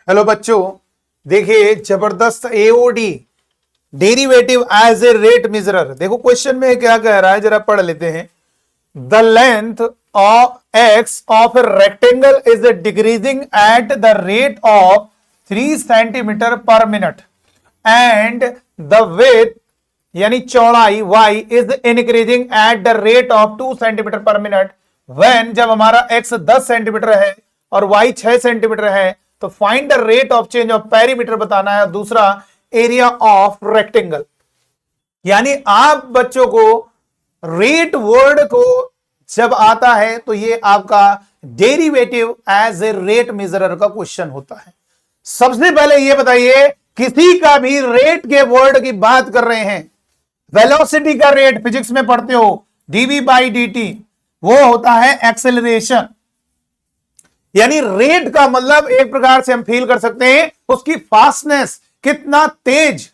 Hello बच्चों, देखिए जबरदस्त AOD derivative as a rate measurer. देखो क्वेश्चन में क्या कह रहा है, जरा पढ़ लेते हैं। The length of x of a rectangle is decreasing at the rate of 3 centimetre पर मिनट एंड द विड्थ यानी चौड़ाई y is increasing at the rate of 2 centimetre पर मिनट व्हेन, जब हमारा x 10 सेंटीमीटर है और y 6 सेंटीमीटर है, तो find the rate of change of perimeter बताना है। दूसरा एरिया ऑफ रेक्टेंगल। यानी आप बच्चों को रेट वर्ड को जब आता है तो ये आपका डेरिवेटिव एज ए रेट मेजरर का क्वेश्चन होता है। सबसे पहले ये बताइए, किसी का भी रेट के वर्ड की बात कर रहे हैं, वेलोसिटी का रेट फिजिक्स में पढ़ते हो dv बाई dt, वो होता है एक्सेलरेशन। यानी रेट का मतलब एक प्रकार से हम फील कर सकते हैं उसकी फास्टनेस, कितना तेज,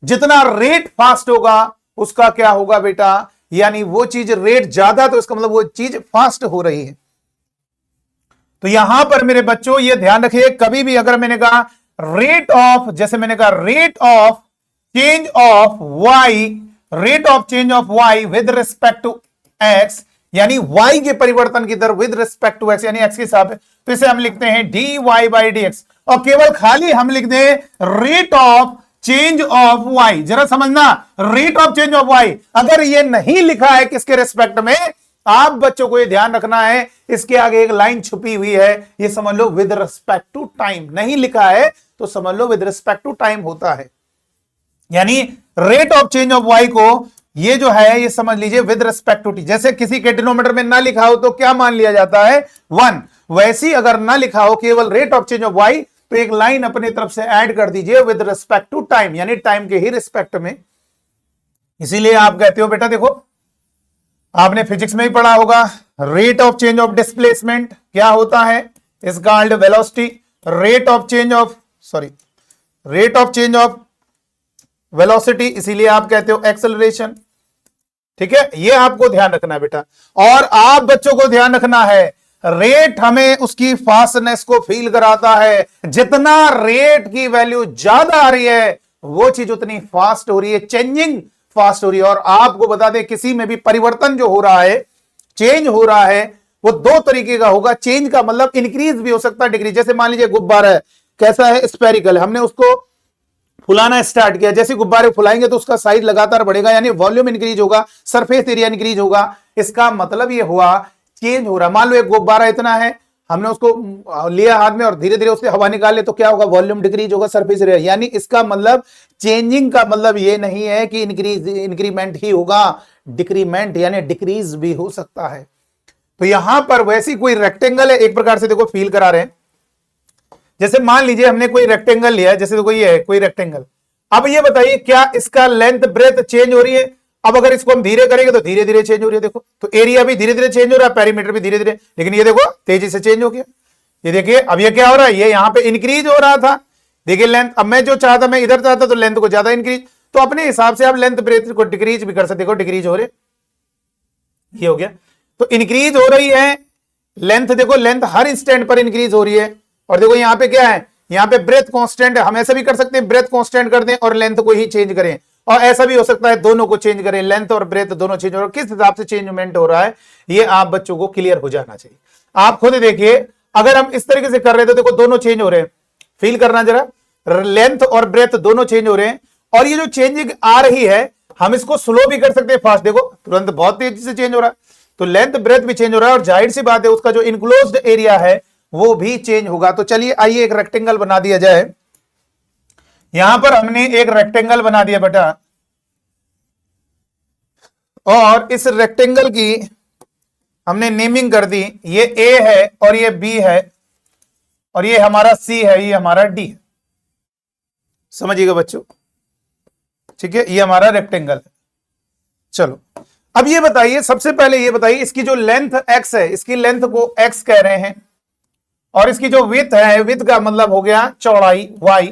जितना रेट फास्ट होगा उसका क्या होगा बेटा, यानी वो चीज रेट ज्यादा तो इसका मतलब वो चीज फास्ट हो रही है। तो यहां पर मेरे बच्चों ये ध्यान रखिए, कभी भी अगर मैंने कहा रेट ऑफ, जैसे मैंने कहा rate of change of y, rate of change of y with respect to x, यानी y के परिवर्तन की दर विद रिस्पेक्ट टू x, यानी x के हिसाब से, तो इसे हम लिखते हैं dy बाई dx। और केवल खाली हम लिख दें rate of change of y। जरा समझना, rate of change of y अगर ये नहीं लिखा है किसके रिस्पेक्ट में, आप बच्चों को ये ध्यान रखना है, इसके आगे एक लाइन छुपी हुई है, ये समझ लो विद रिस्पेक्ट टू टाइम। नहीं लिखा है तो समझ लो विद रिस्पेक्ट टू टाइम होता है। यानी rate of change of y को ये जो है ये समझ लीजिए विद रिस्पेक्ट टू टी। जैसे किसी के डिनोमिनेटर में ना लिखा हो तो क्या मान लिया जाता है 1, वैसी अगर ना लिखा हो केवल rate of change of y, तो एक लाइन अपनी तरफ से ऐड कर दीजिए विद रिस्पेक्ट टू टाइम, यानी टाइम के ही रिस्पेक्ट में। इसीलिए आप कहते हो बेटा, देखो आपने फिजिक्स में ही पढ़ा होगा, rate of change of displacement क्या होता है, is called velocity. Rate of change of rate of change of velocity, इसीलिए आप कहते हो एक्सेलरेशन। ठीक है, ये आपको ध्यान रखना है बेटा। और आप बच्चों को ध्यान रखना है, रेट हमें उसकी फास्टनेस को फील कराता है। जितना रेट की वैल्यू ज्यादा आ रही है वो चीज उतनी फास्ट हो रही है, चेंजिंग फास्ट हो रही है। और आपको बता दें, किसी में भी परिवर्तन जो हो रहा है, चेंज हो रहा है, वो दो तरीके का होगा। चेंज का मतलब इंक्रीज भी हो सकता है, डिक्रीज। जैसे मान लीजिए गुब्बारा है, कैसा है, स्फेरिकल है, हमने उसको फुलाना स्टार्ट किया, जैसे गुब्बारे फुलाएंगे तो उसका साइज लगातार बढ़ेगा, यानी वॉल्यूम इंक्रीज होगा, सरफेस एरिया इंक्रीज होगा। इसका मतलब ये हुआ चेंज हो रहा है। मान लो एक गुब्बारा इतना है, हमने उसको लिया हाथ में और धीरे धीरे उससे हवा निकाले तो क्या होगा, वॉल्यूम डिक्रीज होगा, सरफेस एरिया। यानी इसका मतलब चेंजिंग का मतलब ये नहीं है कि इंक्रीमेंट ही होगा, डिक्रीमेंट यानी डिक्रीज भी हो सकता है। तो यहां पर वैसी कोई रेक्टेंगल है, एक प्रकार से देखो फील करा रहे हैं। जैसे मान लीजिए हमने कोई रेक्टेंगल लिया है, जैसे देखो ये है कोई रेक्टेंगल। अब ये बताइए क्या इसका लेंथ ब्रेथ चेंज हो रही है। अब अगर इसको हम धीरे करेंगे तो धीरे धीरे चेंज हो रही है। देखो तो एरिया भी धीरे धीरे चेंज हो रहा है, पेरीमीटर भी धीरे धीरे, लेकिन ये देखो तेजी से चेंज हो गया। ये देखिए अब ये क्या हो रहा है, ये यहां पे इंक्रीज हो रहा था। देखिए लेंथ, अब मैं जो चाहता, मैं इधर चाहता तो लेंथ को ज्यादा इंक्रीज, तो अपने हिसाब से आप लेंथ ब्रेथ को डिक्रीज भी कर सकते। देखो डिक्रीज हो रहे, ये हो गया। तो इंक्रीज हो रही है लेंथ, देखो लेंथ हर इंस्टेंट पर इंक्रीज हो रही है। और देखो यहाँ पे क्या है, यहाँ पे ब्रेथ कांस्टेंट है। हम ऐसा भी कर सकते हैं, ब्रेथ कांस्टेंट कर दें और लेंथ को ही चेंज करें, और ऐसा भी हो सकता है दोनों को चेंज करें, लेंथ और ब्रेथ दोनों चेंज हो रहा है। किस हिसाब से चेंजमेंट हो रहा है ये आप बच्चों को क्लियर हो जाना चाहिए। आप खुद देखिए, अगर हम इस तरीके से कर रहे हैं तो देखो दोनों चेंज हो रहे हैं, फील करना जरा, लेंथ और ब्रेथ दोनों चेंज हो रहे हैं। और ये जो चेंजिंग आ रही है, हम इसको स्लो भी कर सकते हैं, फास्ट। देखो तुरंत बहुत तेजी से चेंज हो रहा है, तो लेंथ ब्रेथ भी चेंज हो रहा है, और जाहिर सी बात है उसका जो इनक्लोज्ड एरिया है वो भी चेंज होगा। तो चलिए आइए एक रेक्टेंगल बना दिया जाए। यहां पर हमने एक रेक्टेंगल बना दिया बेटा, और इस रेक्टेंगल की हमने नेमिंग कर दी। ये ए है और ये बी है, और ये हमारा सी है, ये हमारा डी है। समझिएगा बच्चों, ठीक है, ये हमारा रेक्टेंगल है। चलो अब ये बताइए, सबसे पहले ये बताइए, इसकी जो लेंथ x है, इसकी लेंथ को x कह रहे हैं, और इसकी जो विड्थ है, विड्थ का मतलब हो गया चौड़ाई y।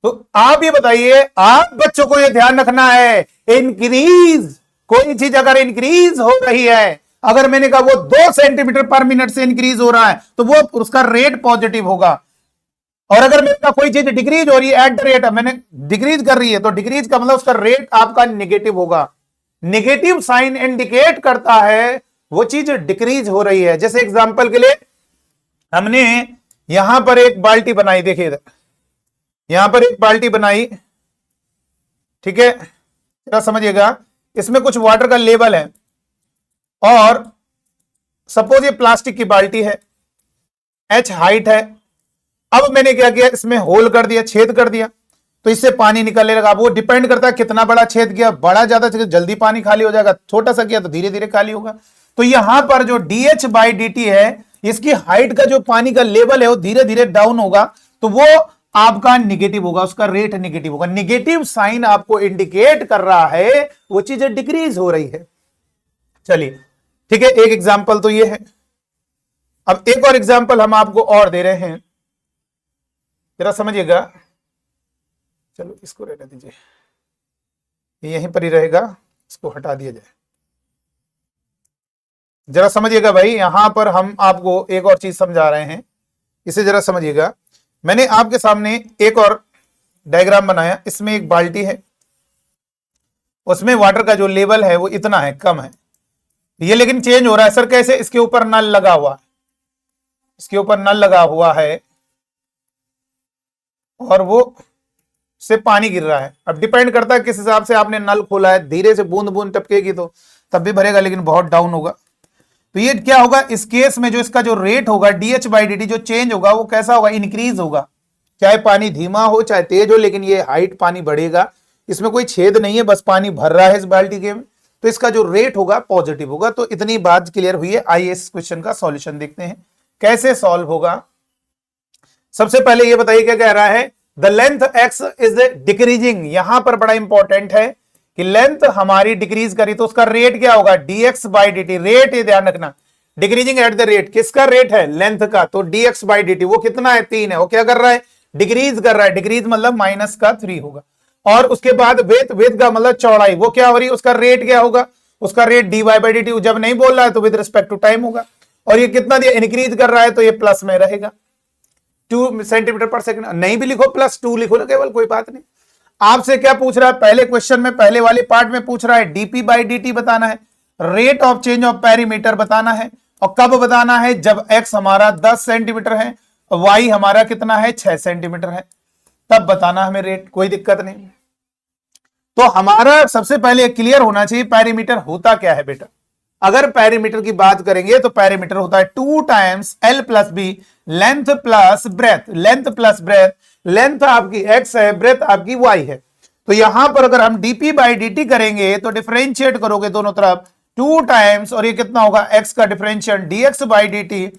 तो आप ये बताइए, आप बच्चों को ये ध्यान रखना है, इंक्रीज, कोई चीज अगर इंक्रीज हो रही है, अगर मैंने कहा वो 2 सेंटीमीटर पर मिनट से इंक्रीज हो रहा है, तो वो उसका रेट पॉजिटिव होगा। और अगर मेरा कोई चीज डिक्रीज हो रही है एट द रेट, मैंने डिक्रीज कर रही है, तो डिक्रीज का मतलब उसका रेट आपका नेगेटिव होगा। नेगेटिव साइन इंडिकेट करता है वो चीज डिक्रीज हो रही है। जैसे एग्जांपल के लिए हमने यहां पर एक बाल्टी बनाई, देखिए इधर यहां पर एक बाल्टी बनाई, ठीक है, जरा समझिएगा, इसमें कुछ वाटर का लेवल है और सपोज ये प्लास्टिक की बाल्टी है, h हाइट है। अब मैंने क्या किया, इसमें होल कर दिया, छेद कर दिया, तो इससे पानी निकलने लगा। वो डिपेंड करता है कितना बड़ा छेद किया, बड़ा ज्यादा जल्दी पानी खाली हो जाएगा, छोटा सा किया तो धीरे धीरे खाली होगा। तो यहां पर जो dH/dt है, इसकी हाइट का जो पानी का लेवल है वो धीरे धीरे डाउन होगा, तो वो आपका निगेटिव होगा, उसका रेट निगेटिव होगा। निगेटिव साइन आपको इंडिकेट कर रहा है वो चीजें डिक्रीज हो रही है। चलिए ठीक है, एक एग्जाम्पल तो ये है। अब एक और एग्जाम्पल हम आपको और दे रहे हैं, जरा समझिएगा। चलो इसको रहने दीजिए, ये यहीं पर ही रहेगा, इसको हटा दिया जाए। जरा समझिएगा भाई, यहां पर हम आपको एक और चीज समझा रहे हैं, इसे जरा समझिएगा। मैंने आपके सामने एक और डायग्राम बनाया, इसमें एक बाल्टी है, उसमें वाटर का जो लेवल है वो इतना है, कम है, ये लेकिन चेंज हो रहा है। सर कैसे? इसके ऊपर नल लगा हुआ है, इसके ऊपर नल लगा हुआ है और वो से पानी गिर रहा है। अब डिपेंड करता है किस हिसाब से आपने नल खोला है, धीरे से बूंद बूंद टपकेगी तो तब भी भरेगा, लेकिन बहुत डाउन होगा। तो ये क्या होगा इस केस में, जो इसका जो रेट होगा dH/dt जो चेंज होगा वो कैसा होगा, इंक्रीज होगा। चाहे पानी धीमा हो चाहे तेज हो, लेकिन ये हाइट पानी बढ़ेगा। इसमें कोई छेद नहीं है, बस पानी भर रहा है इस बाल्टी के में, तो इसका जो रेट होगा पॉजिटिव होगा। तो इतनी बात क्लियर हुई है। आइए इस क्वेश्चन का सॉल्यूशन देखते हैं कैसे सॉल्व होगा। सबसे पहले ये बताइए क्या कह रहा है, the length x is decreasing. यहां पर बड़ा इंपॉर्टेंट है कि लेंथ हमारी डिक्रीज करी तो उसका रेट क्या होगा, dx/dt। रेट ये ध्यान रखना, डिक्रीजिंग एट द रेट, किसका रेट है, लेंथ का। तो dx/dt वो कितना है, 3 है, वो क्या कर रहा है, डिक्रीज कर रहा है। डिक्रीज मतलब -3 होगा। और उसके बाद विथ का मतलब चौड़ाई, वो क्या हो रही है, उसका रेट क्या होगा, उसका रेट dy/dt। जब नहीं बोल रहा है तो विद रिस्पेक्ट टू टाइम होगा। और ये कितना दिया, इंक्रीज कर रहा है, तो ये प्लस में रहेगा, 2 सेंटीमीटर पर सेकंड। नहीं भी लिखो +2 लिखो ना, केवल, कोई बात नहीं। आपसे क्या पूछ रहा है, पहले क्वेश्चन में पहले वाले पार्ट में पूछ रहा है dp/dt बताना है, rate of change of perimeter बताना है, और कब बताना है, जब x हमारा 10 सेंटीमीटर है और y हमारा कितना है, 6 सेंटीमीटर है, तब बताना हमें रेट, कोई दिक्कत नहीं। तो हमारा सबसे पहले क्लियर होना चाहिए पेरीमीटर होता क्या है बेटा। अगर पेरीमीटर की बात करेंगे तो पेरीमीटर होता है 2 times L + B, length plus breadth. Length plus breadth, length आपकी x है, ब्रेथ आपकी y है। तो यहां पर अगर हम dp/dt करेंगे तो डिफरेंशिएट करोगे दोनों तरफ, 2 टाइम्स, और ये कितना होगा, x का डिफरेंशिएट dx/dt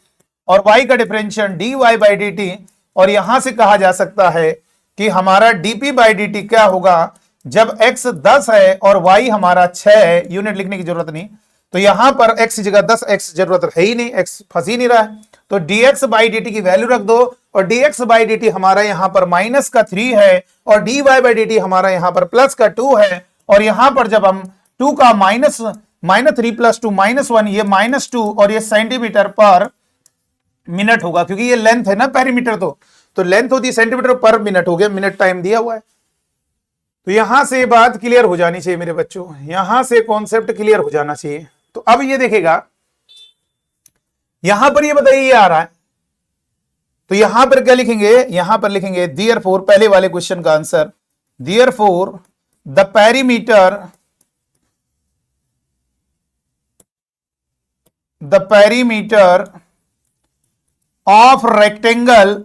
और y का डिफरेंशिएट dy/dt। और यहां से कहा जा सकता है कि हमारा dp/dt क्या होगा, जब x 10 है और y हमारा 6 है, यूनिट लिखने की जरूरत नहीं, तो यहां पर x की जगह 10, x जरूरत है ही नहीं, x फंस ही नहीं रहा है, तो dx/dt की वैल्यू रख दो। और dx/dt हमारा यहां पर -3 है और dy/dt हमारा यहां पर +2 है। और यहां पर जब हम 2 का -3 + 2 -1, ये -2 और ये सेंटीमीटर पर मिनट होगा, क्योंकि ये लेंथ है ना पेरीमीटर, तो लेंथ होती है सेंटीमीटर पर मिनट, हो गया, मिनट टाइम दिया हुआ है। तो यहां से बात क्लियर हो जानी चाहिए मेरे बच्चों, यहां से कॉन्सेप्ट क्लियर हो जाना चाहिए। तो अब ये देखेगा, यहां पर ये बताइए ये आ रहा है, तो यहां पर क्या लिखेंगे, यहां पर लिखेंगे देयरफॉर, पहले वाले क्वेश्चन का answer, therefore the perimeter of rectangle,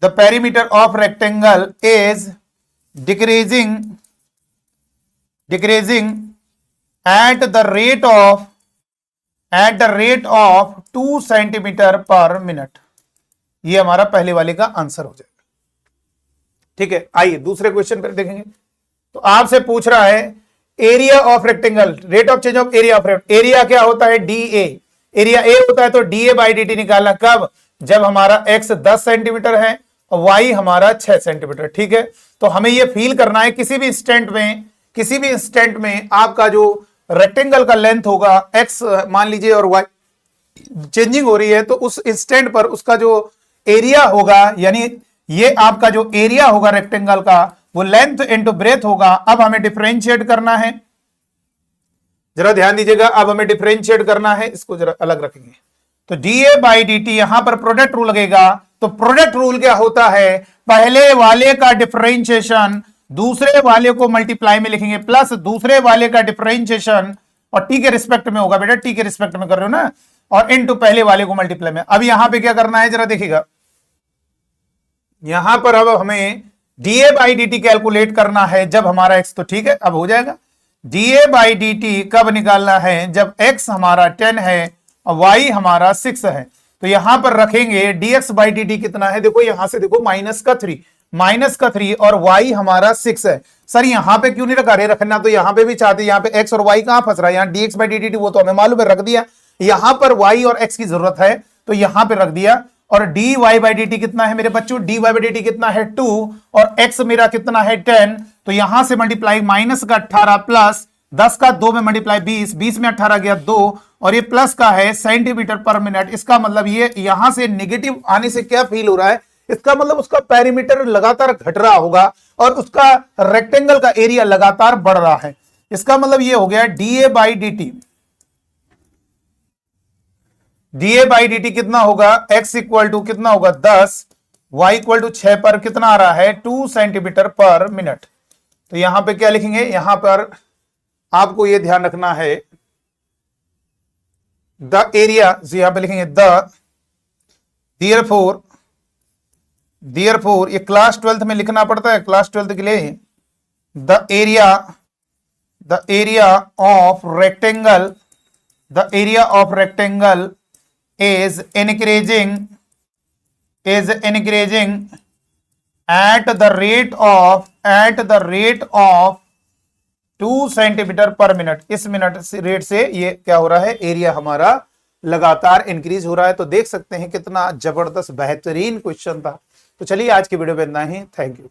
the perimeter of rectangle is decreasing at the rate of 2 centimetre पर मिनट। ये हमारा पहले वाले का आंसर हो जाएगा। ठीक है, आइए दूसरे क्वेश्चन पर देखेंगे। तो आपसे पूछ रहा है area of rectangle, rate of change of area of rectangle. Area क्या होता है, DA, एरिया A होता है, तो dA/dt निकालना कब, जब हमारा x 10 सेंटीमीटर है और y हमारा 6 सेंटीमीटर। ठीक है, तो हमें यह फील करना है किसी भी इंस्टेंट में आपका जो रेक्टेंगल का लेंथ होगा, x मान लीजिए और y चेंजिंग हो रही है, तो उस इंस्टेंट पर उसका जो एरिया होगा, यानी ये आपका जो एरिया होगा रेक्टेंगल का वो लेंथ इंटू ब्रेथ होगा। अब हमें डिफरेंशिएट करना है, जरा ध्यान दीजिएगा, अब हमें डिफरेंशिएट करना है, इसको जरा अलग रखेंगे। तो डीए बाई डी टी, यहां पर प्रोडक्ट रूल लगेगा। तो प्रोडक्ट रूल क्या होता है, पहले वाले का डिफरेंशिएशन दूसरे वाले को मल्टीप्लाई में लिखेंगे, प्लस दूसरे वाले का डिफरेंशिएशन, और टी के रिस्पेक्ट में होगा बेटा, टी के रिस्पेक्ट में कर रहे हो ना, और इनटू पहले वाले को मल्टीप्लाई में। अब यहां पे क्या करना है जरा देखिएगा, यहां पर अब हमें DA by D T calculate करना है जब हमारा एक्स, तो ठीक है अब हो जाएगा। डीए बाई डी टी कब निकालना है, जब एक्स हमारा 10 है और वाई हमारा 6 है। तो यहां पर रखेंगे dx बाई डी टी कितना है, देखो यहां से देखो माइनस का 3 और y हमारा 6 है। सर यहां पे क्यों नहीं रखा, रे रखना तो यहां पे भी चाहते, यहां पे x और y कहां फंस रहा है, यहां dx बाई डी टी वो तो हमें मालूम है, रख दिया। यहां पर y और x की जरूरत है तो यहां पे रख दिया। और dy बाई डी टी कितना है मेरे बच्चों, dy बाई डी टी कितना है 2 और x मेरा कितना है 10। तो यहां से मल्टीप्लाई माइनस का 18 प्लस 10 का 2 में मल्टीप्लाई 20 में 18 गया 2, और ये प्लस का है सेंटीमीटर पर मिनट। इसका मतलब ये यहां से नेगेटिव आने से क्या फील हो रहा है, इसका मतलब उसका पेरीमीटर लगातार घट रहा होगा और उसका रेक्टेंगल का एरिया लगातार बढ़ रहा है। इसका मतलब ये हो गया DA by D T, DA by D T कितना होगा, x इक्वल टू कितना होगा 10, y इक्वल टू 6 पर कितना आ रहा है 2 सेंटीमीटर पर मिनट। तो यहां पे क्या लिखेंगे, यहां पर आपको यह ध्यान रखना है द एरिया, यहां पे लिखेंगे द देयरफॉर ये क्लास 12th में लिखना पड़ता है, क्लास 12th के लिए, the area of rectangle is increasing at the rate of 2 centimetre पर मिनट। इस मिनट से रेट से ये क्या हो रहा है, एरिया हमारा लगातार इंक्रीज हो रहा है। तो देख सकते हैं कितना जबरदस्त बेहतरीन क्वेश्चन था। तो चलिए आज की वीडियो में इतना ही, थैंक यू।